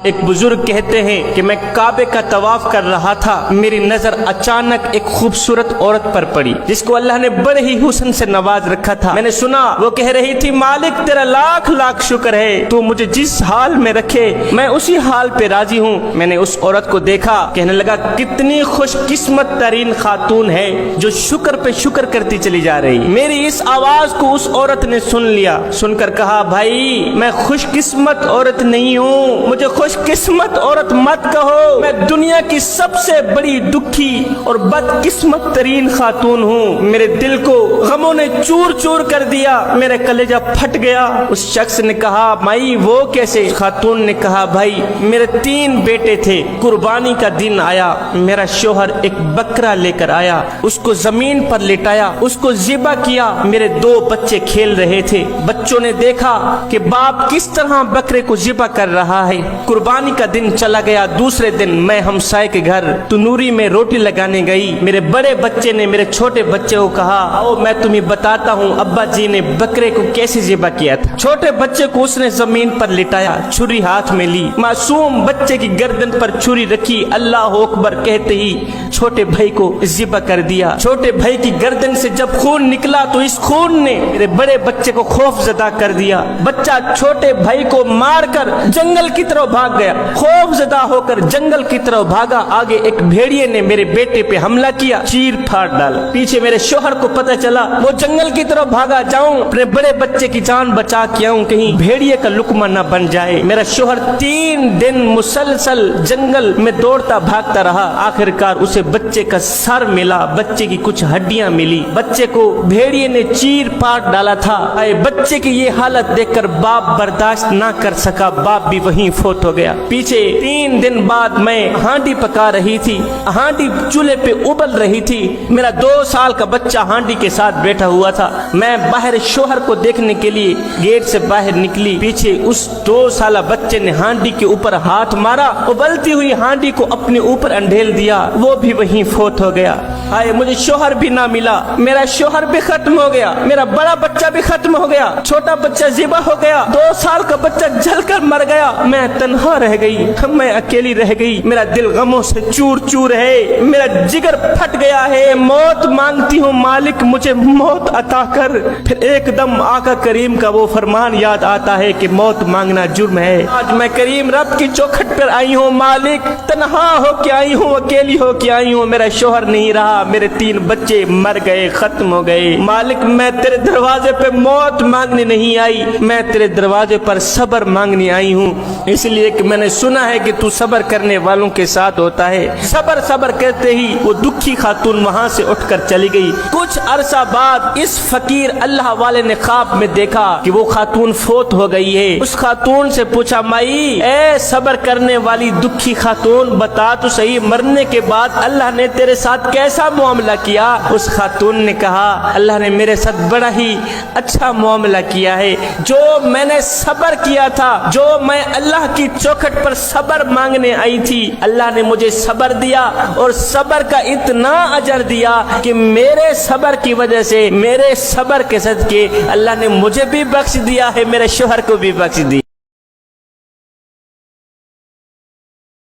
ایک بزرگ کہتے ہیں کہ میں کعبے کا طواف کر رہا تھا، میری نظر اچانک ایک خوبصورت عورت پر پڑی جس کو اللہ نے بڑے ہی حسن سے نواز رکھا تھا۔ میں نے سنا وہ کہہ رہی تھی، مالک تیرا لاکھ لاکھ شکر ہے، تو مجھے جس حال میں رکھے میں اسی حال پہ راضی ہوں۔ میں نے اس عورت کو دیکھا، کہنے لگا کتنی خوش قسمت ترین خاتون ہے جو شکر پہ شکر کرتی چلی جا رہی۔ میری اس آواز کو اس عورت نے سن لیا، سن کر کہا، بھائی میں خوش قسمت عورت نہیں ہوں، مجھے خوش قسمت عورت مت کہو، میں دنیا کی سب سے بڑی دکھی اور بد قسمت ترین خاتون ہوں۔ میرے دل کو غموں نے چور چور کر دیا، میرا کلیجہ پھٹ گیا۔ اس شخص نے کہا، مائی وہ کیسے؟ خاتون نے کہا، بھائی میرے 3 بیٹے تھے، قربانی کا دن آیا، میرا شوہر ایک بکرا لے کر آیا، اس کو زمین پر لٹایا، اس کو ذبح کیا، میرے 2 بچے کھیل رہے تھے، بچوں نے دیکھا کہ باپ کس طرح بکرے کو ذبح کر رہا ہے۔ قربانی کا دن چلا گیا، دوسرے دن میں ہمسائے کے گھر تنوری میں روٹی لگانے گئی، میرے بڑے بچے نے میرے چھوٹے بچے کو کہا، آؤ میں تمہیں بتاتا ہوں ابا جی نے بکرے کو کیسے ذبح کیا تھا۔ چھوٹے بچے کو اس نے زمین پر لٹایا، چھری ہاتھ میں لی، معصوم بچے کی گردن پر چھری رکھی، اللہ اکبر کہتے ہی چھوٹے بھائی کو ذبح کر دیا۔ چھوٹے بھائی کی گردن سے جب خون نکلا تو اس خون نے میرے بڑے بچے کو خوف زدہ کر دیا۔ بچہ چھوٹے بھائی کو مار کر جنگل کی طرف بھاگ گیا، خوف زدہ ہو کر جنگل کی طرف بھاگا۔ آگے ایک بھیڑیے نے میرے بیٹے پہ حملہ کیا، چیر پھاڑ ڈالا۔ پیچھے میرے شوہر کو پتہ چلا، وہ جنگل کی طرف بھاگا، جاؤں اپنے بڑے بچے کی جان بچا کے آؤں، کہیں بھیڑیے کا لقمہ نہ بن جائے۔ میرا شوہر 3 دن مسلسل جنگل میں دوڑتا بھاگتا رہا، آخر کار اسے بچے کا سر ملا، بچے کی کچھ ہڈیاں ملی، بچے کو بھیڑیے نے چیر پھاڑ ڈالا تھا۔ اے بچے کی یہ حالت دیکھ کر باپ برداشت نہ کر سکا، باپ بھی وہیں فوت ہو گیا۔ پیچھے 3 دن بعد میں ہانڈی پکا رہی تھی، ہانڈی چولہے پہ ابل رہی تھی، میرا 2 سال کا بچہ ہانڈی کے ساتھ بیٹھا ہوا تھا۔ میں باہر شوہر کو دیکھنے کے لیے گیٹ سے باہر نکلی، پیچھے اس 2 سالہ بچے نے ہانڈی کے اوپر ہاتھ مارا، ابلتی ہوئی ہانڈی کو اپنے اوپر انڈھیل دیا، وہ بھی وہیں فوت ہو گیا۔ آئے مجھے شوہر بھی نہ ملا، میرا شوہر بھی ختم ہو گیا، میرا بڑا بچہ بھی ختم ہو گیا، چھوٹا بچہ ذبح ہو گیا، 2 سال کا بچہ جل کر مر گیا، میں تنہا رہ گئی، میں اکیلی رہ گئی، میرا دل غموں سے چور چور ہے، میرا جگر پھٹ گیا ہے، موت مانگتی ہوں مالک مجھے موت عطا کر۔ پھر ایک دم آقا کریم کا وہ فرمان یاد آتا ہے کہ موت مانگنا جرم ہے۔ آج میں کریم رب کی چوکھٹ پر آئی ہوں، مالک تنہا ہو کے آئی ہوں، اکیلی ہو کے آئی ہوں، میرا شوہر نہیں رہا، میرے 3 بچے مر گئے، ختم ہو گئے، مالک میں تیرے دروازے پہ موت مانگنے نہیں آئی، میں تیرے دروازے پر صبر مانگنے آئی ہوں، اس لیے کہ میں نے سنا ہے کہ تو صبر کرنے والوں کے ساتھ ہوتا ہے۔ صبر صبر کہتے ہی وہ دکھی خاتون وہاں سے اٹھ کر چلی گئی۔ کچھ عرصہ بعد اس فقیر اللہ والے نے خواب میں دیکھا کہ وہ خاتون فوت ہو گئی ہے۔ اس خاتون سے پوچھا، مائی اے صبر کرنے والی دکھی خاتون، بتا تو صحیح مرنے کے بعد اللہ نے تیرے ساتھ کیسا معاملہ کیا؟ اس خاتون نے کہا، اللہ نے میرے ساتھ بڑا ہی اچھا معاملہ کیا ہے، جو میں نے صبر کیا تھا، جو میں اللہ کی چوکھٹ پر صبر مانگنے آئی تھی، اللہ نے مجھے صبر دیا اور صبر کا اتنا اجر دیا کہ میرے صبر کی وجہ سے، میرے صبر کے صدقے اللہ نے مجھے بھی بخش دیا ہے، میرے شوہر کو بھی بخش دیا۔